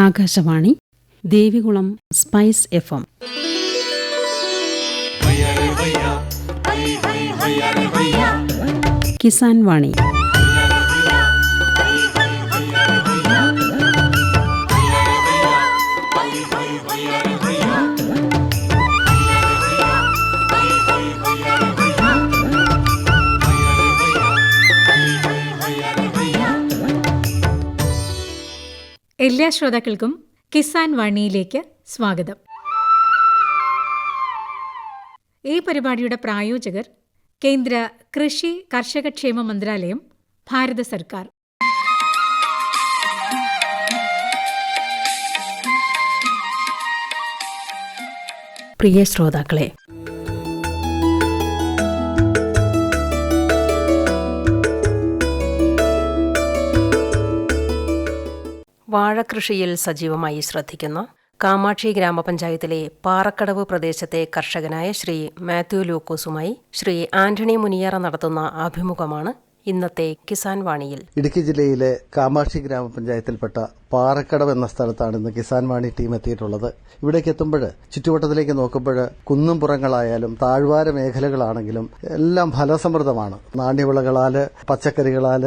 Akashvani Devikulam spice FM. Kisan വാണി. എല്ലാ ശ്രോതാക്കൾക്കും കിസാൻ വാണിയിലേക്ക് സ്വാഗതം. ഈ പരിപാടിയുടെ പ്രായോജകർ കേന്ദ്ര കൃഷി കർഷകക്ഷേമ മന്ത്രാലയം, ഭാരത സർക്കാർ. പ്രിയ ശ്രോതാക്കളെ, വാഴകൃഷിയിൽ സജീവമായി ശ്രദ്ധിക്കുന്ന കാമാക്ഷി ഗ്രാമപഞ്ചായത്തിലെ പാറക്കടവ് പ്രദേശത്തെ കർഷകനായ ശ്രീ മാത്യു ലൂക്കോസുമായി ശ്രീ ആന്റണി മുനിയറ നടത്തുന്ന അഭിമുഖമാണ് ഇന്നത്തെ കിസാൻ വാണിയിൽ. ഇടുക്കി ജില്ലയിലെ കാമാക്ഷി ഗ്രാമപഞ്ചായത്തിൽപ്പെട്ട പാറക്കടവ് എന്ന സ്ഥലത്താണ് ഇന്ന് കിസാൻ വാണി ടീം എത്തിയിട്ടുള്ളത്. ഇവിടേക്ക് എത്തുമ്പോൾ ചുറ്റുവട്ടത്തിലേക്ക് നോക്കുമ്പോൾ കുന്നും പുറങ്ങളായാലും താഴ്വാര മേഖലകളാണെങ്കിലും എല്ലാം ഫലസമൃദ്ധമാണ്. നാണ്യവിളകളാൽ, പച്ചക്കറികളാൽ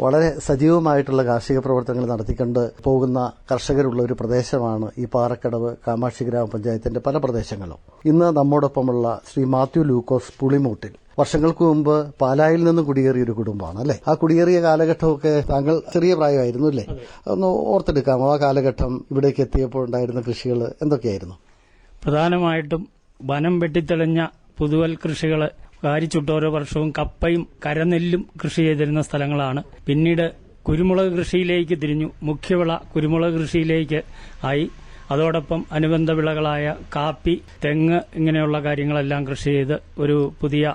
വളരെ സജീവമായിട്ടുള്ള കാർഷിക പ്രവർത്തനങ്ങൾ നടത്തിക്കൊണ്ട് പോകുന്ന കർഷകരുള്ള ഒരു പ്രദേശമാണ് ഈ പാറക്കടവ് കാമാക്ഷി ഗ്രാമപഞ്ചായത്തിന്റെ പല പ്രദേശങ്ങളും. ഇന്ന് നമ്മോടൊപ്പമുള്ള ശ്രീ മാത്യു ലൂക്കോസ് പുളിമൂട്ടിൽ വർഷങ്ങൾക്ക് മുമ്പ് പാലായിൽ നിന്ന് കുടിയേറിയ ഒരു കുടുംബമാണ് അല്ലെ. ആ കുടിയേറിയ കാലഘട്ടമൊക്കെ താങ്കൾ ചെറിയ പ്രായമായിരുന്നു അല്ലേ? ഒന്ന് ഓർത്തെടുക്കാമോ? ആ കാലഘട്ടം ഇവിടേക്ക് എത്തിയപ്പോൾ ഉണ്ടായിരുന്ന കൃഷികൾ എന്തൊക്കെയായിരുന്നു? പ്രധാനമായിട്ടും വനം വെട്ടിത്തെളിഞ്ഞ പുതുവൽ കൃഷികൾ കാരിച്ചുട്ടോരോ വർഷവും കപ്പയും കരനെല്ലും കൃഷി ചെയ്തിരുന്ന സ്ഥലങ്ങളാണ്. പിന്നീട് കുരുമുളക് കൃഷിയിലേക്ക് തിരിഞ്ഞു. മുഖ്യവിള കുരുമുളക് കൃഷിയിലേക്ക് ആയി. അതോടൊപ്പം അനുബന്ധ വിളകളായ കാപ്പി, തെങ്ങ് ഇങ്ങനെയുള്ള കാര്യങ്ങളെല്ലാം കൃഷി ചെയ്ത് ഒരു പുതിയ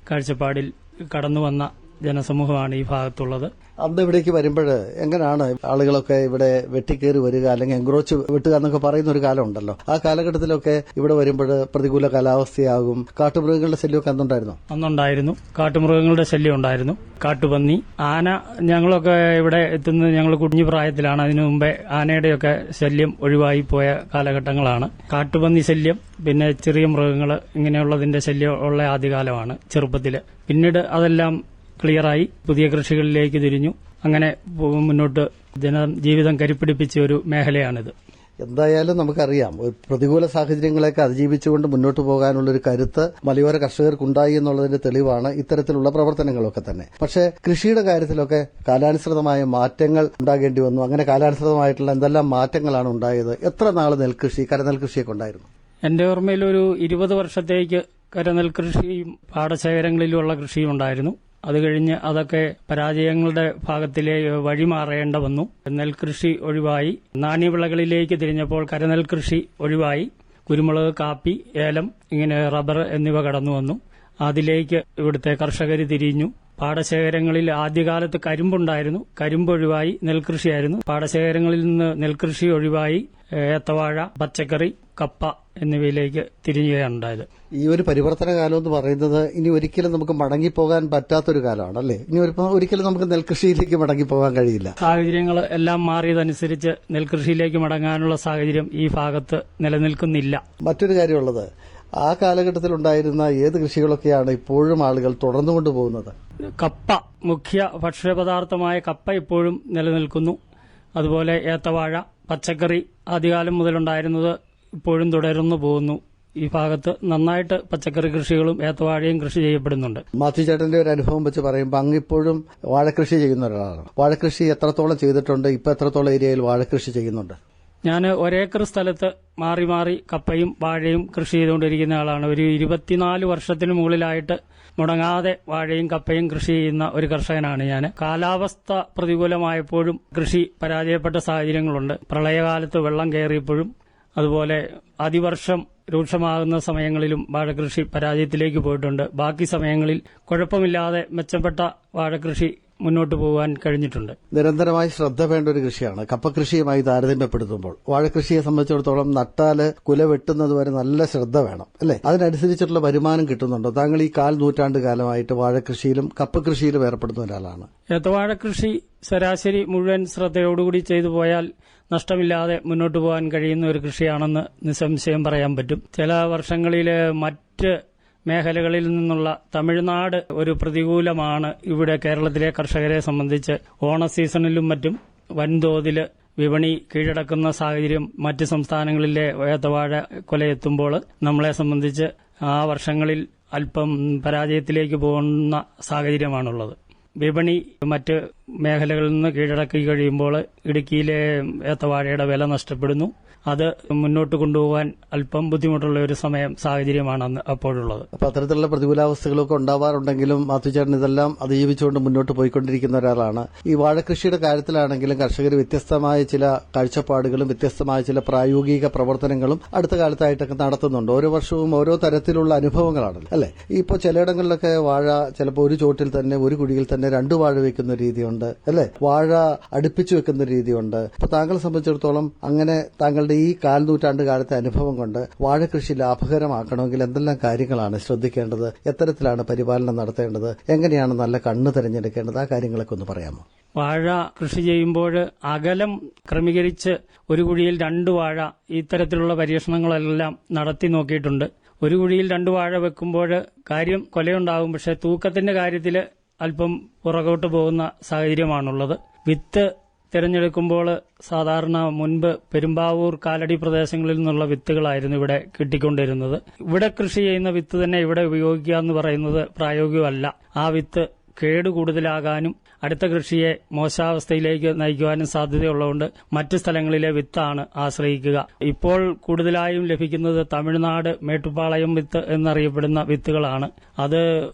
കാഴ്ചപ്പാടിൽ കടന്നുവന്ന ജനസമൂഹമാണ് ഈ ഭാഗത്തുള്ളത്. അന്ന് ഇവിടേക്ക് വരുമ്പോൾ എങ്ങനെയാണ് ആളുകളൊക്കെ ഇവിടെ വെട്ടിക്കേറി വരിക, അല്ലെങ്കിൽ എൻക്രോച്ച് വെട്ടുക എന്നൊക്കെ പറയുന്ന ഒരു കാലം ഉണ്ടല്ലോ. ആ കാലഘട്ടത്തിലൊക്കെ ഇവിടെ വരുമ്പോൾ പ്രതികൂല കാലാവസ്ഥയാകും. കാട്ടുമൃഗങ്ങളുടെ ശല്യമൊക്കെ അന്നുണ്ടായിരുന്നു? അന്നുണ്ടായിരുന്നു. കാട്ടുമൃഗങ്ങളുടെ ശല്യം ഉണ്ടായിരുന്നു. കാട്ടുപന്നി, ആന. ഞങ്ങളൊക്കെ ഇവിടെ എത്തുന്നത് ഞങ്ങൾ കുഞ്ഞു പ്രായത്തിലാണ്. അതിനു മുമ്പേ ആനയുടെയൊക്കെ ശല്യം ഒഴിവായി പോയ കാലഘട്ടങ്ങളാണ്. കാട്ടുപന്നി ശല്യം, പിന്നെ ചെറിയ മൃഗങ്ങൾ, ഇങ്ങനെയുള്ളതിന്റെ ശല്യം ഉള്ള ആദ്യകാലമാണ് ചെറുപ്പത്തിൽ. പിന്നീട് അതെല്ലാം ക്ലിയറായി പുതിയ കൃഷികളിലേക്ക് തിരിഞ്ഞു. അങ്ങനെ മുന്നോട്ട് ജനജീവിതം കരിപ്പിടിപ്പിച്ച ഒരു മേഖലയാണിത്. എന്തായാലും നമുക്കറിയാം, പ്രതികൂല സാഹചര്യങ്ങളെയൊക്കെ അതിജീവിച്ചുകൊണ്ട് മുന്നോട്ട് പോകാനുള്ളൊരു കരുത്ത് മലയോര കർഷകർക്കുണ്ടായി എന്നുള്ളതിന്റെ തെളിവാണ് ഇത്തരത്തിലുള്ള പ്രവർത്തനങ്ങളൊക്കെ തന്നെ. പക്ഷേ കൃഷിയുടെ കാര്യത്തിലൊക്കെ കാലാനുസൃതമായ മാറ്റങ്ങൾ ഉണ്ടാകേണ്ടി വന്നു. അങ്ങനെ കാലാനുസൃതമായിട്ടുള്ള എന്തെല്ലാം മാറ്റങ്ങളാണ് ഉണ്ടായത്? എത്ര നാൾ നെൽകൃഷി, കരനെൽകൃഷിയൊക്കെ ഉണ്ടായിരുന്നു? എന്റെ ഓർമ്മയിൽ ഒരു 20 വർഷത്തേക്ക് കരനെൽകൃഷിയും പാടശേഖരങ്ങളിലുമുള്ള കൃഷിയും ഉണ്ടായിരുന്നു. അത് കഴിഞ്ഞ് അതൊക്കെ പരാജയങ്ങളുടെ ഭാഗത്തിലേക്ക് വഴിമാറേണ്ട വന്നു. നെൽകൃഷി ഒഴിവായി. നാണ്യവിളകളിലേക്ക് തിരിഞ്ഞപ്പോൾ കരനെൽകൃഷി ഒഴിവായി. കുരുമുളക്, കാപ്പി, ഏലം, ഇങ്ങനെ റബ്ബർ എന്നിവ കടന്നു വന്നു. അതിലേക്ക് ഇവിടുത്തെ കർഷകർ തിരിഞ്ഞു. പാടശേഖരങ്ങളിൽ ആദ്യകാലത്ത് കരിമ്പുണ്ടായിരുന്നു. കരിമ്പ് ഒഴിവായി നെൽകൃഷിയായിരുന്നു. പാടശേഖരങ്ങളിൽ നിന്ന് നെൽകൃഷി ഒഴിവായി ഏത്തവാഴ, പച്ചക്കറി, കപ്പ എന്നിവയിലേക്ക് തിരിഞ്ഞുകയാണുണ്ടായത്. ഈ ഒരു പരിവർത്തന കാലം എന്ന് പറയുന്നത് ഇനി ഒരിക്കലും നമുക്ക് മടങ്ങിപ്പോകാൻ പറ്റാത്തൊരു കാലമാണ് അല്ലേ? ഇനി ഒരിക്കലും നമുക്ക് നെൽകൃഷിയിലേക്ക് മടങ്ങിപ്പോകാൻ കഴിയില്ല. സാഹചര്യങ്ങൾ എല്ലാം മാറിയതനുസരിച്ച് നെൽകൃഷിയിലേക്ക് മടങ്ങാനുള്ള സാഹചര്യം ഈ ഭാഗത്ത് നിലനിൽക്കുന്നില്ല. മറ്റൊരു കാര്യമുള്ളത്, ആ കാലഘട്ടത്തിലുണ്ടായിരുന്ന ഏത് കൃഷികളൊക്കെയാണ് ഇപ്പോഴും ആളുകൾ തുടർന്നുകൊണ്ടു പോകുന്നത്? കപ്പ, മുഖ്യ ഭക്ഷ്യപദാർത്ഥമായ കപ്പ ഇപ്പോഴും നിലനിൽക്കുന്നു. അതുപോലെ ഏത്തവാഴ, പച്ചക്കറി ആദ്യകാലം മുതലുണ്ടായിരുന്നത് ഇപ്പോഴും തുടർന്നു പോകുന്നു. ഈ ഭാഗത്ത് നന്നായിട്ട് പച്ചക്കറി കൃഷികളും ഏത്തവാഴയും കൃഷി ചെയ്യപ്പെടുന്നുണ്ട്. മാത്യു ചേട്ടന്റെ ഒരു അനുഭവം വെച്ച് പറയുമ്പോൾ അങ്ങിപ്പോഴും വാഴകൃഷി ചെയ്യുന്ന ഒരാളാണ്. വാഴകൃഷി എത്രത്തോളം ചെയ്തിട്ടുണ്ട്? ഇപ്പൊ എത്രത്തോളം ഏരിയയിൽ വാഴകൃഷി ചെയ്യുന്നുണ്ട്? ഞാൻ ഒരേക്കർ സ്ഥലത്ത് മാറി മാറി കപ്പയും വാഴയും കൃഷി ചെയ്തുകൊണ്ടിരിക്കുന്ന ആളാണ്. ഒരു 24 വർഷത്തിന് മുകളിലായിട്ട് മുടങ്ങാതെ വാഴയും കപ്പയും കൃഷി ചെയ്യുന്ന ഒരു കർഷകനാണ് ഞാൻ. കാലാവസ്ഥ പ്രതികൂലമായപ്പോഴും കൃഷി പരാജയപ്പെട്ട സാഹചര്യങ്ങളുണ്ട്. പ്രളയകാലത്ത് വെള്ളം കയറിയപ്പോഴും, അതുപോലെ അതിവർഷം രൂക്ഷമാകുന്ന സമയങ്ങളിലും വാഴകൃഷി പരാജയത്തിലേക്ക് പോയിട്ടുണ്ട്. ബാക്കി സമയങ്ങളിൽ കുഴപ്പമില്ലാതെ മെച്ചപ്പെട്ട വാഴകൃഷി മുന്നോട്ട് പോകാൻ കഴിഞ്ഞിട്ടുണ്ട്. നിരന്തരമായി ശ്രദ്ധ വേണ്ട ഒരു കൃഷിയാണ് കപ്പകൃഷിയുമായി താരതമ്യപ്പെടുത്തുമ്പോൾ. വാഴകൃഷിയെ സംബന്ധിച്ചിടത്തോളം നട്ടാല് കുല വെട്ടുന്നത് വരെ നല്ല ശ്രദ്ധ വേണം അല്ലെ? അതിനനുസരിച്ചിട്ടുള്ള വരുമാനം കിട്ടുന്നുണ്ടോ? താങ്കൾ ഈ 1/4 നൂറ്റാണ്ട് കാലമായിട്ട് വാഴകൃഷിയിലും കപ്പകൃഷിയിലും ഏർപ്പെടുന്ന ഒരാളാണ്. ഏത്തവാഴ കൃഷി ശരാശരി മുഴുവൻ ശ്രദ്ധയോടുകൂടി ചെയ്തു പോയാൽ നഷ്ടമില്ലാതെ മുന്നോട്ട് പോകാൻ കഴിയുന്ന ഒരു കൃഷിയാണെന്ന് നിസ്സംശയം പറയാൻ പറ്റും. ചില വർഷങ്ങളിൽ മറ്റ് മേഖലകളിൽ നിന്നുള്ള തമിഴ്നാട് ഒരു പ്രതികൂലമാണ് ഇവിടെ കേരളത്തിലെ കർഷകരെ സംബന്ധിച്ച്. ഓണ സീസണിലും മറ്റും വൻതോതിൽ വിപണി കീഴടക്കുന്ന സാഹചര്യം മറ്റ് സംസ്ഥാനങ്ങളിലെ ഏത്തവാഴ കൊലയെത്തുമ്പോൾ നമ്മളെ സംബന്ധിച്ച് ആ വർഷങ്ങളിൽ അല്പം പരാജയത്തിലേക്ക് പോകുന്ന സാഹചര്യമാണുള്ളത്. വിപണി മറ്റ് മേഖലകളിൽ നിന്ന് കീഴടക്കി കഴിയുമ്പോൾ ഇടുക്കിയിലെ ഏത്തവാഴയുടെ വില നഷ്ടപ്പെടുന്നു. അത് മുന്നോട്ട് കൊണ്ടുപോകാൻ അല്പം ബുദ്ധിമുട്ടുള്ള ഒരു സാഹചര്യമാണ് അപ്പോഴുള്ളത്. അപ്പൊ അത്തരത്തിലുള്ള പ്രതികൂലാവസ്ഥകളൊക്കെ ഉണ്ടാവാറുണ്ടെങ്കിലും മാത്യുചേട്ടൻ ഇതെല്ലാം അതിജീവിച്ചുകൊണ്ട് മുന്നോട്ട് പോയിക്കൊണ്ടിരിക്കുന്ന ഒരാളാണ്. ഈ വാഴകൃഷിയുടെ കാര്യത്തിലാണെങ്കിലും കർഷകർ വ്യത്യസ്തമായ ചില കാഴ്ചപ്പാടുകളും വ്യത്യസ്തമായ ചില പ്രായോഗിക പ്രവർത്തനങ്ങളും അടുത്ത കാലത്തായിട്ടൊക്കെ നടത്തുന്നുണ്ട്. ഓരോ വർഷവും ഓരോ തരത്തിലുള്ള അനുഭവങ്ങളാണ് അല്ലെ. ഇപ്പോൾ ചിലയിടങ്ങളിലൊക്കെ വാഴ ചിലപ്പോൾ ഒരു ചോട്ടിൽ തന്നെ ഒരു കുഴിയിൽ തന്നെ 2 വാഴ വെക്കുന്ന രീതിയുണ്ട് അല്ലെ. വാഴ അടുപ്പിച്ചു വെക്കുന്ന രീതിയുണ്ട്. അപ്പൊ താങ്കളെ സംബന്ധിച്ചിടത്തോളം അങ്ങനെ താങ്കളുടെ ഈ 4 നൂറ്റാണ്ട് കാലത്തെ അനുഭവം കൊണ്ട് വാഴകൃഷി ലാഭകരമാക്കണമെങ്കിൽ എന്തെല്ലാം കാര്യങ്ങളാണ് ശ്രദ്ധിക്കേണ്ടത്? എത്തരത്തിലാണ് പരിപാലനം നടത്തേണ്ടത്? എങ്ങനെയാണ് നല്ല കണ്ണ് തിരഞ്ഞെടുക്കേണ്ടത്? ആ കാര്യങ്ങളൊക്കെ ഒന്ന് പറയാമോ? വാഴ കൃഷി ചെയ്യുമ്പോൾ അകലം ക്രമീകരിച്ച് ഒരു കുഴിയിൽ 2 വാഴ ഇത്തരത്തിലുള്ള പരീക്ഷണങ്ങളെല്ലാം നടത്തി നോക്കിയിട്ടുണ്ട്. ഒരു കുഴിയിൽ 2 വാഴ വെക്കുമ്പോൾ കാര്യം കൊലയുണ്ടാകും, പക്ഷെ തൂക്കത്തിന്റെ കാര്യത്തിൽ അല്പം പുറകോട്ട് പോകുന്ന സാഹചര്യമാണുള്ളത്. വിത്ത് തിരഞ്ഞെടുക്കുമ്പോൾ സാധാരണ മുൻപ് പെരുമ്പാവൂർ കാലടി പ്രദേശങ്ങളിൽ നിന്നുള്ള വിത്തുകളായിരുന്നു ഇവിടെ കിട്ടിക്കൊണ്ടിരുന്നത്. ഇവിടെ കൃഷി ചെയ്യുന്ന വിത്ത് തന്നെ ഇവിടെ ഉപയോഗിക്കുക എന്ന് പറയുന്നത് പ്രായോഗികമല്ല. ആ വിത്ത് കേട് കൂടുതലാകാനും അടുത്ത കൃഷിയെ മോശാവസ്ഥയിലേക്ക് നയിക്കുവാനും സാധ്യതയുള്ളതുകൊണ്ട് മറ്റ് സ്ഥലങ്ങളിലെ വിത്താണ് ആശ്രയിക്കുക. ഇപ്പോൾ കൂടുതലായും ലഭിക്കുന്നത് തമിഴ്നാട് മേട്ടുപ്പാളയം വിത്ത് എന്നറിയപ്പെടുന്ന വിത്തുകളാണ്. അത്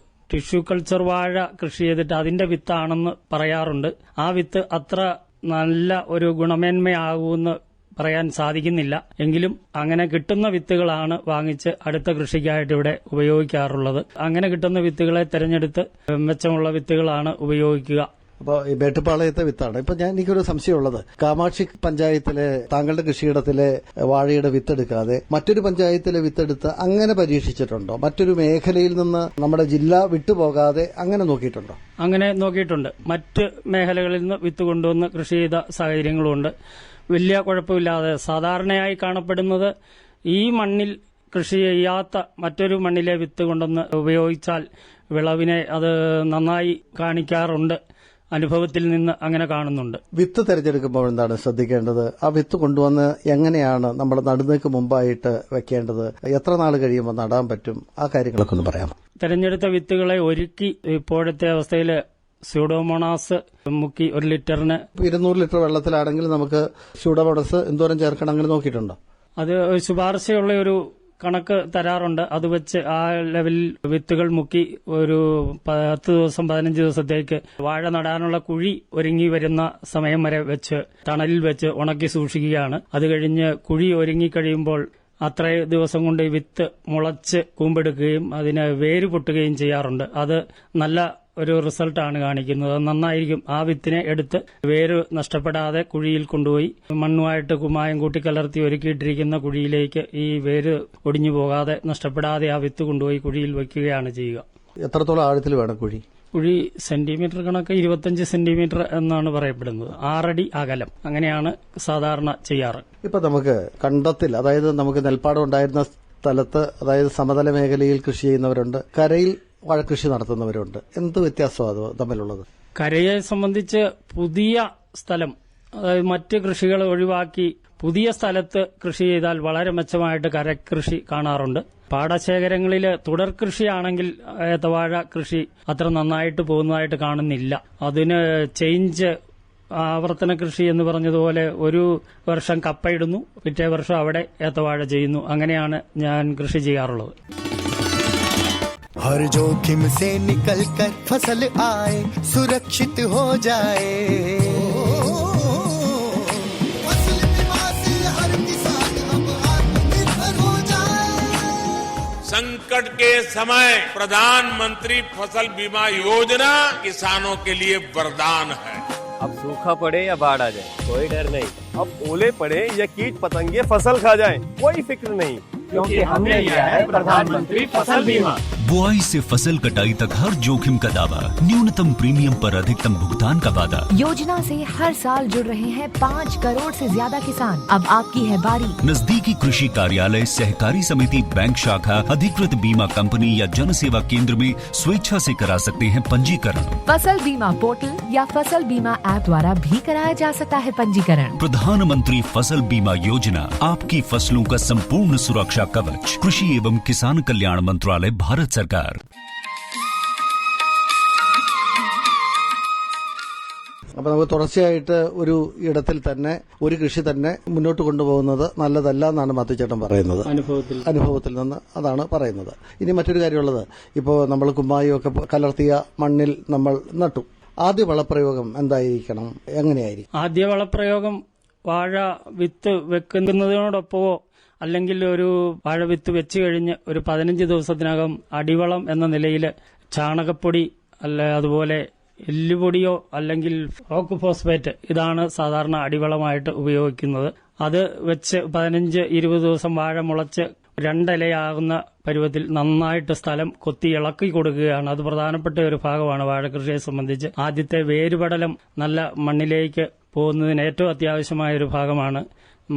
ടിഷ്യൂ കൾച്ചർ വാഴ കൃഷി ചെയ്തിട്ട് അതിന്റെ വിത്താണെന്ന് പറയാറുണ്ട്. ആ വിത്ത് അത്ര നല്ല ഒരു ഗുണമേന്മയാകുമെന്ന് പറയാൻ സാധിക്കുന്നില്ല. എങ്കിലും അങ്ങനെ കിട്ടുന്ന വിത്തുകളാണ് വാങ്ങിച്ച് അടുത്ത കൃഷിക്കായിട്ട് ഇവിടെ ഉപയോഗിക്കാറുള്ളത്. അങ്ങനെ കിട്ടുന്ന വിത്തുകളെ തെരഞ്ഞെടുത്ത് മെച്ചമുള്ള വിത്തുകളാണ് ഉപയോഗിക്കുക. അപ്പോൾ ഈ മേട്ടുപ്പാളയത്തെ വിത്താണ്. ഇപ്പൊ എനിക്കൊരു സംശയമുള്ളത്, കാമാക്ഷി പഞ്ചായത്തിലെ താങ്കളുടെ കൃഷിയിടത്തിലെ വാഴയുടെ വിത്തെടുക്കാതെ മറ്റൊരു പഞ്ചായത്തിലെ വിത്തെടുത്ത് അങ്ങനെ പരീക്ഷിച്ചിട്ടുണ്ടോ? മറ്റൊരു മേഖലയിൽ നിന്ന് നമ്മുടെ ജില്ല വിട്ടുപോകാതെ അങ്ങനെ നോക്കിയിട്ടുണ്ടോ? അങ്ങനെ നോക്കിയിട്ടുണ്ട്. മറ്റ് മേഖലകളിൽ നിന്ന് വിത്ത് കൊണ്ടുവന്ന് കൃഷി ചെയ്ത സാഹചര്യങ്ങളുമുണ്ട്. വലിയ കുഴപ്പമില്ലാതെ സാധാരണയായി കാണപ്പെടുന്നത് ഈ മണ്ണിൽ കൃഷി ചെയ്യാത്ത മറ്റൊരു മണ്ണിലെ വിത്ത് കൊണ്ടുവന്ന് ഉപയോഗിച്ചാൽ വിളവിനെ അത് നന്നായി കാണിക്കാറുണ്ട്. അനുഭവത്തിൽ നിന്ന് അങ്ങനെ കാണുന്നുണ്ട്. വിത്ത് തെരഞ്ഞെടുക്കുമ്പോൾ എന്താണ് ശ്രദ്ധിക്കേണ്ടത്? ആ വിത്ത് കൊണ്ടുവന്ന് എങ്ങനെയാണ് നമ്മൾ നടുന്നേക്ക് മുമ്പായിട്ട് വെക്കേണ്ടത്? എത്ര നാൾ കഴിയുമ്പോൾ നടാൻ പറ്റും? ആ കാര്യങ്ങളൊക്കെ ഒന്ന് പറയാമോ? തെരഞ്ഞെടുത്ത വിത്തുകളെ ഒരുക്കി ഇപ്പോഴത്തെ അവസ്ഥയിൽ സ്യൂഡോമോണാസ് മുക്കി 1 ലിറ്ററിന് 200 ലിറ്റർ വെള്ളത്തിലാണെങ്കിൽ നമുക്ക് സ്യൂഡോമോണാസ് എന്തോരം ചേർക്കണം അങ്ങനെ നോക്കിയിട്ടുണ്ടോ? അത് ശുപാർശയുള്ള ഒരു കണക്ക് തരാറുണ്ട്. അത് വെച്ച് ആ ലെവലിൽ വിത്തുകൾ മുക്കി ഒരു 10 ദിവസം 15 ദിവസത്തേക്ക് വാഴ നടാനുള്ള കുഴി ഒരുങ്ങി വരുന്ന സമയം വരെ വെച്ച് തണലിൽ വെച്ച് ഉണക്കി സൂക്ഷിക്കുകയാണ്. അത് കഴിഞ്ഞ് കുഴി ഒരുങ്ങിക്കഴിയുമ്പോൾ അത്രേ ദിവസം കൊണ്ട് വിത്ത് മുളച്ച് കൂമ്പെടുക്കുകയും അതിന് വേര് പൊട്ടുകയും ചെയ്യാറുണ്ട്. അത് നല്ല ഒരു റിസൾട്ടാണ് കാണിക്കുന്നത്. നന്നായിരിക്കും. ആ വിത്തിനെ എടുത്ത് വേര് നഷ്ടപ്പെടാതെ കുഴിയിൽ കൊണ്ടുപോയി മണ്ണുമായിട്ട് കുമ്മായം കൂട്ടിക്കലർത്തി ഒരുക്കിയിട്ടിരിക്കുന്ന കുഴിയിലേക്ക് ഈ വേര് ഒടിഞ്ഞു പോകാതെ നഷ്ടപ്പെടാതെ ആ വിത്ത് കൊണ്ടുപോയി കുഴിയിൽ വയ്ക്കുകയാണ് ചെയ്യുക. എത്രത്തോളം ആഴത്തിൽ വേണം കുഴി? കുഴി സെന്റിമീറ്റർ കണക്ക് 25 സെന്റിമീറ്റർ എന്നാണ് പറയപ്പെടുന്നത്. 6 അടി അകലം. അങ്ങനെയാണ് സാധാരണ ചെയ്യാറ്. ഇപ്പൊ നമുക്ക് കണ്ടത്തിൽ, അതായത് നമുക്ക് നെൽപ്പാടം ഉണ്ടായിരുന്ന സ്ഥലത്ത്, അതായത് സമതല മേഖലയിൽ കൃഷി ചെയ്യുന്നവരുണ്ട്, കരയിൽ വാഴകൃഷി നടത്തുന്നവരുണ്ട്. എന്ത് വ്യത്യാസമാണ് തമ്മിലുള്ളത്? കരയെ സംബന്ധിച്ച് പുതിയ സ്ഥലം, അതായത് മറ്റ് കൃഷികൾ ഒഴിവാക്കി പുതിയ സ്ഥലത്ത് കൃഷി ചെയ്താൽ വളരെ മെച്ചമായിട്ട് കരകൃഷി കാണാറുണ്ട്. പാടശേഖരങ്ങളിൽ തുടർ കൃഷിയാണെങ്കിൽ ഏത്തവാഴ കൃഷി അത്ര നന്നായിട്ട് പോകുന്നതായിട്ട് കാണുന്നില്ല. അതിന് ചേഞ്ച് ആവർത്തന കൃഷി എന്ന് പറഞ്ഞതുപോലെ ഒരു വർഷം കപ്പയിടുന്നു, പിറ്റേ വർഷം അവിടെ ഏത്തവാഴ ചെയ്യുന്നു. അങ്ങനെയാണ് ഞാൻ കൃഷി ചെയ്യാറുള്ളത്. हर जोखिम से निकल कर फसल आए, सुरक्षित हो जाए, फसल बीमा से हर किसान अब आत्मनिर्भर हो जाए। संकट के समय प्रधानमंत्री फसल बीमा योजना किसानों के लिए वरदान है। अब सूखा पड़े या बाढ़ आ जाए कोई डर नहीं, अब ओले पड़े या कीट पतंगे फसल खा जाए कोई फिक्र नहीं। क्योंकि हमने लिया है प्रधानमंत्री फसल बीमा। बुआई से फसल कटाई तक हर जोखिम का दावा, न्यूनतम प्रीमियम पर अधिकतम भुगतान का वादा। योजना से हर साल जुड़ रहे हैं 5 करोड़ से ज्यादा किसान। अब आपकी है बारी। नजदीकी कृषि कार्यालय, सहकारी समिति, बैंक शाखा, अधिकृत बीमा कंपनी या जन सेवा केंद्र में स्वेच्छा से करा सकते हैं पंजीकरण। फसल बीमा पोर्टल या फसल बीमा ऐप द्वारा भी कराया जा सकता है पंजीकरण। प्रधानमंत्री फसल बीमा योजना, आपकी फसलों का संपूर्ण सुरक्षा कवच। कृषि एवं किसान कल्याण मंत्रालय, भारत सरकार। അപ്പോൾ നമുക്ക് തുടർച്ചയായിട്ട് ഒരു ഇടത്തിൽ തന്നെ ഒരു കൃഷി തന്നെ മുന്നോട്ട് കൊണ്ടുപോകുന്നത് നല്ലതല്ല എന്നാണ് മാത്യുച്ചേട്ടൻ പറയുന്നത്. അനുഭവത്തിൽ നിന്ന് അതാണ് പറയുന്നത്. ഇനി മറ്റൊരു കാര്യമുള്ളത്, ഇപ്പോൾ നമ്മൾ കുമ്മായും ഒക്കെ കലർത്തിയ മണ്ണിൽ നമ്മൾ നട്ടു. ആദ്യ വളപ്രയോഗം എന്തായിരിക്കണം, എങ്ങനെയായിരിക്കും? ആദ്യ വളപ്രയോഗം വാഴ വിത്ത് വെക്കുന്നതിനോടൊപ്പമോ അല്ലെങ്കിൽ ഒരു വാഴ വിത്ത് വെച്ച് കഴിഞ്ഞ് ഒരു 15 ദിവസത്തിനകം അടിവളം എന്ന നിലയിൽ ചാണകപ്പൊടി അതുപോലെ എല്ലുപൊടിയോ അല്ലെങ്കിൽ റോക്ക് ഫോസ്ഫേറ്റ് ഇതാണ് സാധാരണ അടിവളമായിട്ട് ഉപയോഗിക്കുന്നത്. അത് വെച്ച് 15-20 ദിവസം വാഴ മുളച്ച് 2 ഇലയാകുന്ന പരുവത്തിൽ നന്നായിട്ട് സ്ഥലം കൊത്തി ഇളക്കി കൊടുക്കുകയാണ്. അത് പ്രധാനപ്പെട്ട ഒരു ഭാഗമാണ് വാഴകൃഷിയെ സംബന്ധിച്ച്. ആദ്യത്തെ വേരുപടലം നല്ല മണ്ണിലേക്ക് പോകുന്നതിന് ഏറ്റവും അത്യാവശ്യമായ ഒരു ഭാഗമാണ്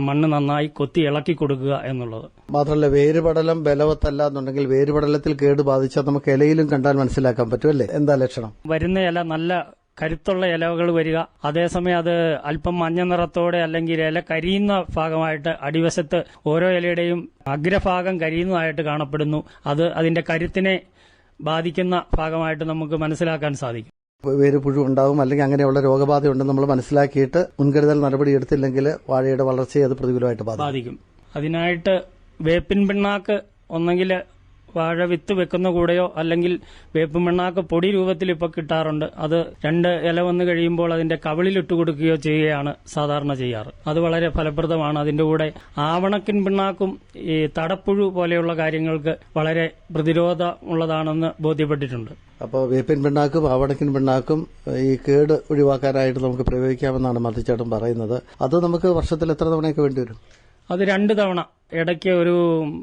മണ്ണ് നന്നായി കൊത്തി ഇളക്കി കൊടുക്കുക എന്നുള്ളത്. മാത്രമല്ല വേരുപടലം ബലവത്തല്ല എന്നുണ്ടെങ്കിൽ വേരുപടലത്തിൽ കേട് ബാധിച്ചാൽ നമുക്ക് ഇലയിലും കണ്ടാൽ മനസ്സിലാക്കാൻ പറ്റുമല്ലേ എന്താ ലക്ഷണം? വരുന്ന ഇല നല്ല കരുത്തുള്ള ഇലകൾ വരിക, അതേസമയം അത് അല്പം മഞ്ഞ നിറത്തോടെ അല്ലെങ്കിൽ ഇല കരിയുന്ന ഭാഗമായിട്ട് അടിവശത്ത് ഓരോ ഇലയുടെയും അഗ്രഭാഗം കരിയുന്നതായിട്ട് കാണപ്പെടുന്നു. അത് അതിന്റെ കരുത്തിനെ ബാധിക്കുന്ന ഭാഗമായിട്ട് നമുക്ക് മനസ്സിലാക്കാൻ സാധിക്കും. വേരുപുഴു ഉണ്ടാവും അല്ലെങ്കിൽ അങ്ങനെയുള്ള രോഗബാധയുണ്ടെന്ന് നമ്മൾ മനസ്സിലാക്കിയിട്ട് മുൻകരുതൽ നടപടി എടുത്തില്ലെങ്കിൽ വാഴയുടെ വളർച്ചയെ അത് പ്രതികൂലമായിട്ട് ബാധിക്കും. അതിനായിട്ട് വേപ്പിൻ പിണ്ണാക്ക് ഒന്നെങ്കിൽ വാഴ വിത്ത് വെക്കുന്ന കൂടെയോ അല്ലെങ്കിൽ വേപ്പിൻ പിണ്ണാക്ക് പൊടി രൂപത്തിൽ ഇപ്പോൾ കിട്ടാറുണ്ട്. അത് 2 ഇല വന്നു കഴിയുമ്പോൾ അതിന്റെ കവിളിലിട്ട് കൊടുക്കുകയോ ചെയ്യുകയാണ് സാധാരണ ചെയ്യാറ്. അത് വളരെ ഫലപ്രദമാണ്. അതിന്റെ കൂടെ ആവണക്കിൻ പിണ്ണാക്കും ഈ തടപ്പുഴു പോലെയുള്ള കാര്യങ്ങൾക്ക് വളരെ പ്രതിരോധമുള്ളതാണെന്ന് ബോധ്യപ്പെട്ടിട്ടുണ്ട്. അപ്പോൾ വേപ്പിൻ പിണ്ണാക്കും ആവണക്കിൻ പിണ്ണാക്കും ഈ കേട് ഒഴിവാക്കാനായിട്ട് നമുക്ക് പ്രയോഗിക്കാമെന്നാണ് മാത്യുച്ചേട്ടൻ പറയുന്നത്. അത് നമുക്ക് വർഷത്തിൽ എത്ര തവണയൊക്കെ വേണ്ടി വരും? അത് 2 തവണ, ഇടയ്ക്ക് ഒരു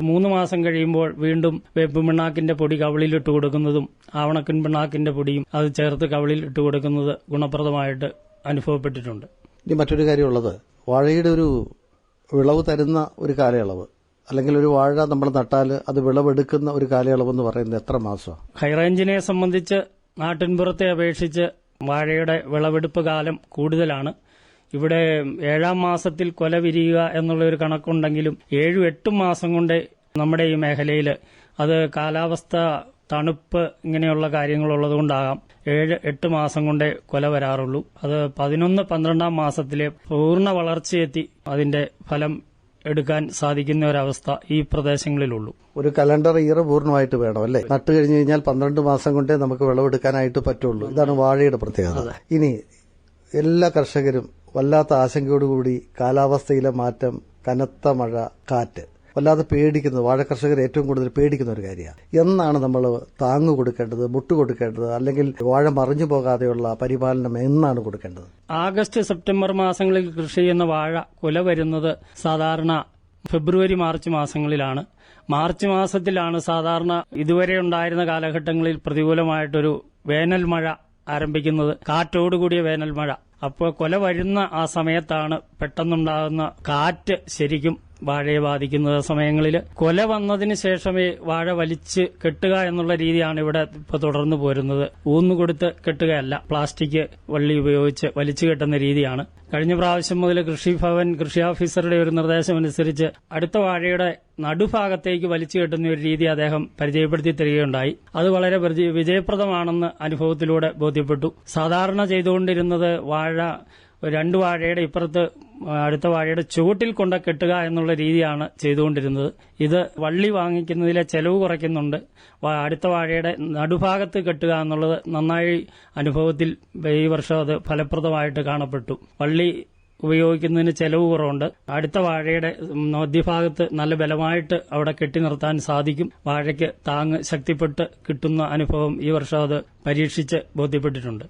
3 മാസം കഴിയുമ്പോൾ വീണ്ടും വേപ്പിൻ പിണ്ണാക്കിന്റെ പൊടി കവിളിലിട്ട് കൊടുക്കുന്നതും ആവണക്കിൻ പിണ്ണാക്കിന്റെ പൊടിയും അത് ചേർത്ത് കവിളിൽ ഇട്ട് കൊടുക്കുന്നത് ഗുണപ്രദമായിട്ട് അനുഭവപ്പെട്ടിട്ടുണ്ട്. ഇനി മറ്റൊരു കാര്യമുള്ളത്, വാഴയുടെ ഒരു വിളവ് തരുന്ന ഒരു കാലയളവ് അല്ലെങ്കിൽ ഒരു വാഴ നമ്മൾ നട്ടാൽ അത് വിളവെടുക്കുന്ന ഒരു കാലയളവ് എന്ന് പറയുന്നത് എത്ര മാസമാണ്? ഹൈറേഞ്ചിനെ സംബന്ധിച്ച് നാട്ടിൻപുറത്തെ അപേക്ഷിച്ച് വാഴയുടെ വിളവെടുപ്പ് കാലം കൂടുതലാണ്. ഇവിടെ 7-ാം മാസത്തിൽ കൊല വിരിയുക എന്നുള്ളൊരു കണക്കുണ്ടെങ്കിലും 7-8 മാസം കൊണ്ട് നമ്മുടെ ഈ മേഖലയിൽ അത് കാലാവസ്ഥ, തണുപ്പ് ഇങ്ങനെയുള്ള കാര്യങ്ങളുള്ളതുകൊണ്ടാകാം 7-8 മാസം കൊണ്ടേ കൊല വരാറുള്ളൂ. അത് 11-12-ാം മാസത്തിലെ പൂർണ്ണ വളർച്ചയെത്തി അതിന്റെ ഫലം എടുക്കാൻ സാധിക്കുന്ന ഒരവസ്ഥ ഈ പ്രദേശങ്ങളിലുള്ളൂ. ഒരു കലണ്ടർ ഇയർ പൂർണ്ണമായിട്ട് വേണം അല്ലേ? നട്ട് കഴിഞ്ഞു കഴിഞ്ഞാൽ 12 മാസം കൊണ്ടേ നമുക്ക് വിളവെടുക്കാനായിട്ട് പറ്റുള്ളൂ. ഇതാണ് വാഴയുടെ പ്രത്യേകത. ഇനി എല്ലാ കർഷകരും വല്ലാത്ത ആശങ്കയോടുകൂടി കാലാവസ്ഥയിലെ മാറ്റം, കനത്ത മഴ, കാറ്റ് വല്ലാതെ പേടിക്കുന്നത്, വാഴ കർഷകർ ഏറ്റവും കൂടുതൽ പേടിക്കുന്ന ഒരു കാര്യമാണ്. എന്നാണ് നമ്മൾ താങ്ങ് കൊടുക്കേണ്ടത്, മുട്ട് കൊടുക്കേണ്ടത്, അല്ലെങ്കിൽ വാഴ മറിഞ്ഞു പോകാതെയുള്ള പരിപാലനം എന്നാണ് കൊടുക്കേണ്ടത്? ആഗസ്റ്റ് സെപ്റ്റംബർ മാസങ്ങളിൽ കൃഷി ചെയ്യുന്ന വാഴ കുല വരുന്നത് സാധാരണ ഫെബ്രുവരി മാർച്ച് മാസങ്ങളിലാണ്. മാർച്ച് മാസത്തിലാണ് സാധാരണ ഇതുവരെ ഉണ്ടായിരുന്ന കാലഘട്ടങ്ങളിൽ പ്രതികൂലമായിട്ടൊരു വേനൽ മഴ ആരംഭിക്കുന്നത്, കാറ്റോടുകൂടിയ വേനൽ മഴ. അപ്പോൾ കൊല വരുന്ന ആ സമയത്താണ് പെട്ടെന്നുണ്ടാകുന്ന കാറ്റ് ശരിക്കും വാഴയെ ബാധിക്കുന്ന സമയങ്ങളിൽ കൊല വന്നതിന് ശേഷമേ വാഴ വലിച്ച് കെട്ടുക എന്നുള്ള രീതിയാണ് ഇവിടെ ഇപ്പോൾ തുടർന്നു പോരുന്നത്. ഊന്നുകൊടുത്ത് കെട്ടുകയല്ല, പ്ലാസ്റ്റിക് വള്ളി ഉപയോഗിച്ച് വലിച്ചു കെട്ടുന്ന രീതിയാണ്. കഴിഞ്ഞ പ്രാവശ്യം മുതൽ കൃഷിഭവൻ കൃഷി ഓഫീസറുടെ ഒരു നിർദ്ദേശമനുസരിച്ച് അടുത്ത വാഴയുടെ നടുഭാഗത്തേക്ക് വലിച്ചു കെട്ടുന്ന ഒരു രീതി അദ്ദേഹം പരിചയപ്പെടുത്തി തരികയുണ്ടായി. അത് വളരെ വിജയപ്രദമാണെന്ന് അനുഭവത്തിലൂടെ ബോധ്യപ്പെട്ടു. സാധാരണ ചെയ്തുകൊണ്ടിരുന്നത് വാഴ 2 വാഴയുടെ ഇപ്പുറത്ത് അടുത്ത വാഴയുടെ ചുവട്ടിൽ കൊണ്ട് കെട്ടുക എന്നുള്ള രീതിയാണ് ചെയ്തുകൊണ്ടിരുന്നത്. ഇത് വള്ളി വാങ്ങിക്കുന്നതിലെ ചെലവ് കുറയ്ക്കുന്നുണ്ട്. അടുത്ത വാഴയുടെ നടുഭാഗത്ത് കെട്ടുക എന്നുള്ളത് നന്നായി അനുഭവത്തിൽ ഈ വർഷം അത് ഫലപ്രദമായിട്ട് കാണപ്പെട്ടു. വള്ളി ഉപയോഗിക്കുന്നതിന് ചെലവ് കുറവുണ്ട്. അടുത്ത വാഴയുടെ മധ്യഭാഗത്ത് നല്ല ബലമായിട്ട് അവിടെ കെട്ടി നിർത്താൻ സാധിക്കും. വാഴയ്ക്ക് താങ്ങ് ശക്തിപ്പെട്ട് കിട്ടുന്ന അനുഭവം ഈ വർഷം അത് പരീക്ഷിച്ച് ബോധ്യപ്പെട്ടിട്ടുണ്ട്.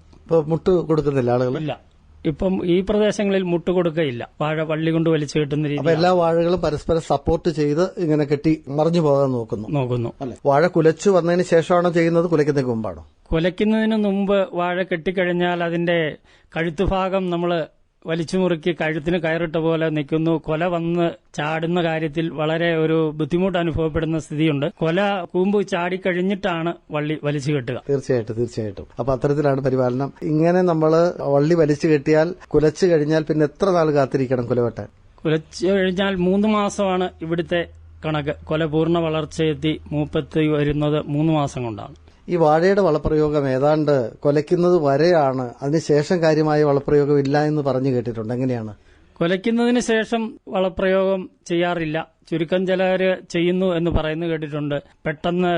മുട്ട് കൊടുക്കുന്നില്ല ആളുകൾ? ഇല്ല, ഇപ്പം ഈ പ്രദേശങ്ങളിൽ മുട്ടുകൊടുക്കയില്ല. വാഴ വള്ളി കൊണ്ട് വലിച്ചു കെട്ടുന്ന അപ്പൊ രീതി എല്ലാ വാഴകളും പരസ്പരം സപ്പോർട്ട് ചെയ്ത് ഇങ്ങനെ കെട്ടി മറിഞ്ഞു പോകാൻ നോക്കുന്നു. അല്ലെ, വാഴ കുലച്ചു വന്നതിന് ശേഷമാണോ ചെയ്യുന്നത്, കുലയ്ക്കുന്നതിന് മുമ്പാണോ? കുലയ്ക്കുന്നതിന് മുമ്പ് വാഴ കെട്ടിക്കഴിഞ്ഞാൽ അതിന്റെ കഴുത്തുഭാഗം നമ്മൾ വലിച്ചു മുറുക്കി കഴുത്തിന് കയറിട്ട പോലെ നിൽക്കുന്നു. കൊല വന്ന് ചാടുന്ന കാര്യത്തിൽ വളരെ ഒരു ബുദ്ധിമുട്ട് അനുഭവപ്പെടുന്ന സ്ഥിതിയുണ്ട്. കൊല കൂമ്പ് ചാടിക്കഴിഞ്ഞിട്ടാണ് വള്ളി വലിച്ചു കെട്ടുക. തീർച്ചയായിട്ടും. അപ്പൊ അത്തരത്തിലാണ് പരിപാലനം. ഇങ്ങനെ നമ്മൾ വള്ളി വലിച്ചു കെട്ടിയാൽ കുലച്ചു കഴിഞ്ഞാൽ പിന്നെ എത്ര നാൾ കാത്തിരിക്കണം കുല വെട്ടാൻ? കുലച്ചു കഴിഞ്ഞാൽ 3 മാസമാണ് ഇവിടുത്തെ കണക്ക്. കൊല പൂർണ്ണ വളർച്ചയെത്തി മൂപ്പത്തി വരുന്നത് 3 മാസം കൊണ്ടാണ്. ഈ വാഴയുടെ വളപ്രയോഗം ഏതാണ്ട് കൊലയ്ക്കുന്നത് വരെയാണ്, അതിനുശേഷം കാര്യമായ വളപ്രയോഗം ഇല്ല എന്ന് പറഞ്ഞു കേട്ടിട്ടുണ്ട്. എങ്ങനെയാണ്? കൊലയ്ക്കുന്നതിന് ശേഷം വളപ്രയോഗം ചെയ്യാറില്ല. ചുരുക്കം ചിലര് ചെയ്യുന്നു എന്ന് പറയുന്നത് കേട്ടിട്ടുണ്ട്. പെട്ടെന്ന്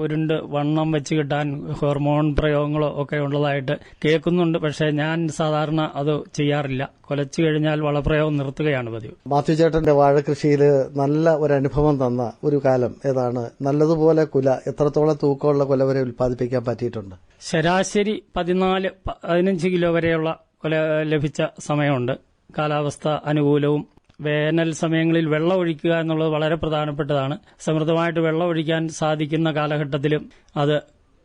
ഉരുണ്ട് വണ്ണം വെച്ച് കിട്ടാൻ ഹോർമോൺ പ്രയോഗങ്ങളോ ഒക്കെ ഉള്ളതായിട്ട് കേൾക്കുന്നുണ്ട്. പക്ഷേ ഞാൻ സാധാരണ അത് ചെയ്യാറില്ല. കൊലച്ചു കഴിഞ്ഞാൽ വളപ്രയോഗം നിർത്തുകയാണ് പതിവ്. മാത്യു ചേട്ടന്റെ വാഴകൃഷിയിൽ നല്ല ഒരു അനുഭവം തന്ന ഒരു കാലം ഏതാണ്? നല്ലതുപോലെ കുല, എത്രത്തോളം തൂക്കമുള്ള കുല വരെ ഉൽപ്പാദിപ്പിക്കാൻ പറ്റിയിട്ടുണ്ട്? ശരാശരി 14-15 കിലോ വരെയുള്ള കുല ലഭിച്ച സമയമുണ്ട്. കാലാവസ്ഥ അനുകൂലവും വേനൽ സമയങ്ങളിൽ വെള്ളം ഒഴിക്കുക എന്നുള്ളത് വളരെ പ്രധാനപ്പെട്ടതാണ്. സമൃദ്ധമായിട്ട് വെള്ളം ഒഴിക്കാൻ സാധിക്കുന്ന കാലഘട്ടത്തിലും അത്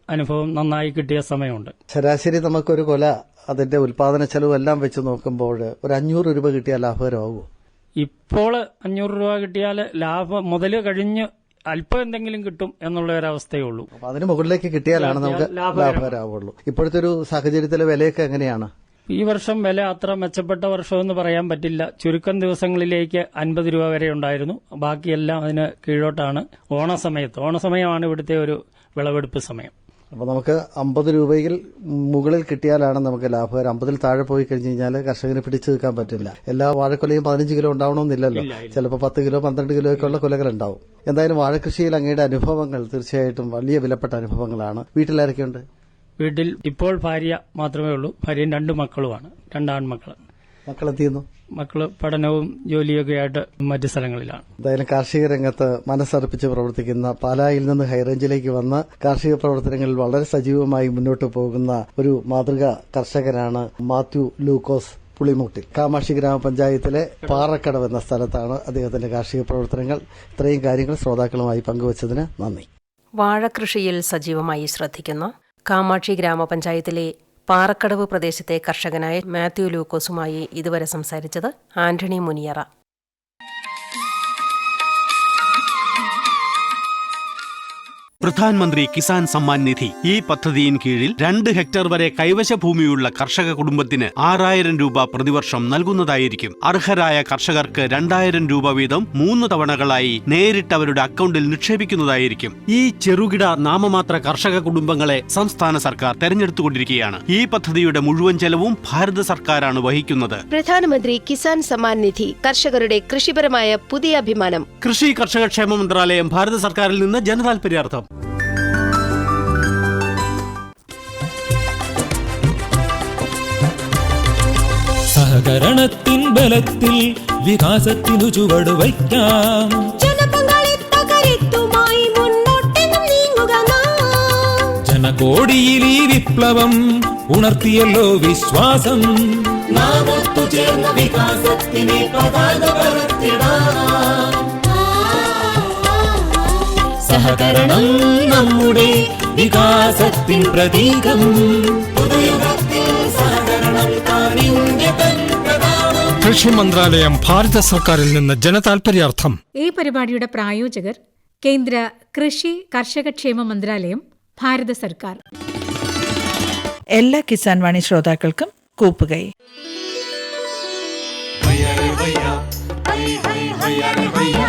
അനുഭവം നന്നായി കിട്ടിയ സമയമുണ്ട്. ശരാശരി നമുക്കൊരു കൊല അതിന്റെ ഉൽപാദന ചെലവ് എല്ലാം വെച്ച് നോക്കുമ്പോൾ ഒരു 500 രൂപ കിട്ടിയാൽ ലാഭകരമാകുമോ? ഇപ്പോൾ 500 രൂപ കിട്ടിയാൽ ലാഭം മുതൽ കഴിഞ്ഞ് അല്പം എന്തെങ്കിലും കിട്ടും എന്നുള്ള ഒരവസ്ഥയേ ഉള്ളൂ. അതിന് മുകളിലേക്ക് കിട്ടിയാലാണ് നമുക്ക് ലാഭകരമാവുള്ളൂ. ഇപ്പോഴത്തെ ഒരു സാഹചര്യത്തിലെ വിലയൊക്കെ എങ്ങനെയാണ്? ഈ വർഷം വില അത്ര മെച്ചപ്പെട്ട വർഷമെന്ന് പറയാൻ പറ്റില്ല. ചുരുക്കം ദിവസങ്ങളിലേക്ക് 50 രൂപ വരെ ഉണ്ടായിരുന്നു. ബാക്കിയെല്ലാം അതിന് കീഴോട്ടാണ്. ഓണസമയമാണ് ഇവിടുത്തെ ഒരു വിളവെടുപ്പ് സമയം. അപ്പോൾ നമുക്ക് 50 രൂപയിൽ മുകളിൽ കിട്ടിയാലാണ് നമുക്ക് ലാഭകരം. 50-ൽ താഴെ പോയി കഴിഞ്ഞ് കഴിഞ്ഞാൽ കർഷകന് പിടിച്ചു നിൽക്കാൻ പറ്റില്ല. എല്ലാ വാഴക്കൊലയും 15 കിലോ ഉണ്ടാവണമെന്നില്ലല്ലോ. ചിലപ്പോൾ 10 കിലോ 12 കിലോ ഒക്കെ ഉള്ള കൊലകളുണ്ടാവും. എന്തായാലും വാഴകൃഷിയിൽ അങ്ങയുടെ അനുഭവങ്ങൾ തീർച്ചയായിട്ടും വലിയ വിലപ്പെട്ട അനുഭവങ്ങളാണ്. വീട്ടിലാരൊക്കെയുണ്ട്? വീട്ടിൽ ഇപ്പോൾ ഭാര്യ മാത്രമേ ഉള്ളൂ. ഭാര്യയും 2 മക്കളുമാണ്. 2 ആൺമക്കൾ. മക്കളെന്ത് ചെയ്യുന്നു? മക്കള് പഠനവും ജോലിയൊക്കെ ആയിട്ട് മറ്റു സ്ഥലങ്ങളിലാണ്. എന്തായാലും കാർഷിക രംഗത്ത് മനസ്സർപ്പിച്ച് പ്രവർത്തിക്കുന്ന, പാലായിൽ നിന്ന് ഹൈറേഞ്ചിലേക്ക് വന്ന് കാർഷിക പ്രവർത്തനങ്ങളിൽ വളരെ സജീവമായി മുന്നോട്ട് പോകുന്ന ഒരു മാതൃകാ കർഷകനാണ് മാത്യു ലൂക്കോസ് പുളിമൂട്ടിൽ. കാമാക്ഷി ഗ്രാമപഞ്ചായത്തിലെ പാറക്കടവ് എന്ന സ്ഥലത്താണ് അദ്ദേഹത്തിന്റെ കാർഷിക പ്രവർത്തനങ്ങൾ. ഇത്രയും കാര്യങ്ങൾ ശ്രോതാക്കളുമായി പങ്കുവച്ചതിന് നന്ദി. വാഴകൃഷിയിൽ സജീവമായി ശ്രദ്ധിക്കുന്ന കാമാക്ഷി ഗ്രാമപഞ്ചായത്തിലെ പാറക്കടവ് പ്രദേശത്തെ കർഷകനായ മാത്യു ലൂക്കോസുമായി ഇതുവരെ സംസാരിച്ചത് ആന്റണി മുനിയറ. പ്രധാൻമന്ത്രി കിസാൻ സമ്മാൻ നിധി ഈ പദ്ധതിയിൻ കീഴിൽ 2 ഹെക്ടർ വരെ കൈവശ ഭൂമിയുള്ള കർഷക കുടുംബത്തിന് 6000 രൂപ പ്രതിവർഷം നൽകുന്നതായിരിക്കും. അർഹരായ കർഷകർക്ക് 2000 രൂപ വീതം 3 തവണകളായി നേരിട്ട് അവരുടെ അക്കൗണ്ടിൽ നിക്ഷേപിക്കുന്നതായിരിക്കും. ഈ ചെറുകിട നാമമാത്ര കർഷക കുടുംബങ്ങളെ സംസ്ഥാന സർക്കാർ തെരഞ്ഞെടുത്തുകൊണ്ടിരിക്കുകയാണ്. ഈ പദ്ധതിയുടെ മുഴുവൻ ചെലവും ഭാരത സർക്കാരാണ് വഹിക്കുന്നത്. പ്രധാനമന്ത്രി കിസാൻ സമ്മാൻ നിധി കർഷകരുടെ കൃഷിപരമായ പുതിയ അഭിമാനം. കൃഷി കർഷക ക്ഷേമ മന്ത്രാലയം, ഭാരത സർക്കാരിൽ നിന്ന് ജനതാൽപര്യാർത്ഥം. സഹകരണത്തിൻ ബലത്തിൽ വികാസത്തിനു ചുവടുവയ്ക്കാം. ജനപങ്കാളിത്തകരുത്തുമായി മുന്നോട്ടെന്നും നീങ്ങുക നാം. ജനകോടിയിൽ ഈ വിപ്ലവം ഉണർത്തിയല്ലോ വിശ്വാസം. നാം ഒത്തുചേർന്ന വികാസത്തിനെ പതാക പറത്തിടാം. സഹകരണം നമ്മുടെ വികാസത്തിൻ പ്രതീകം. കൃഷി മന്ത്രാലയം, ഭാരത സർക്കാരിൽ നിന്ന് ജനതാൽപര്യാർത്ഥം. ഈ പരിപാടിയുടെ പ്രായോജകർ കേന്ദ്ര കൃഷി കർഷകക്ഷേമ മന്ത്രാലയം, ഭാരത സർക്കാർ. എല്ലാ കിസാൻ വാണി ശ്രോതാക്കൾക്കും കൂപ്പുകൈ. भैया रे भैया, भैया रे भैया,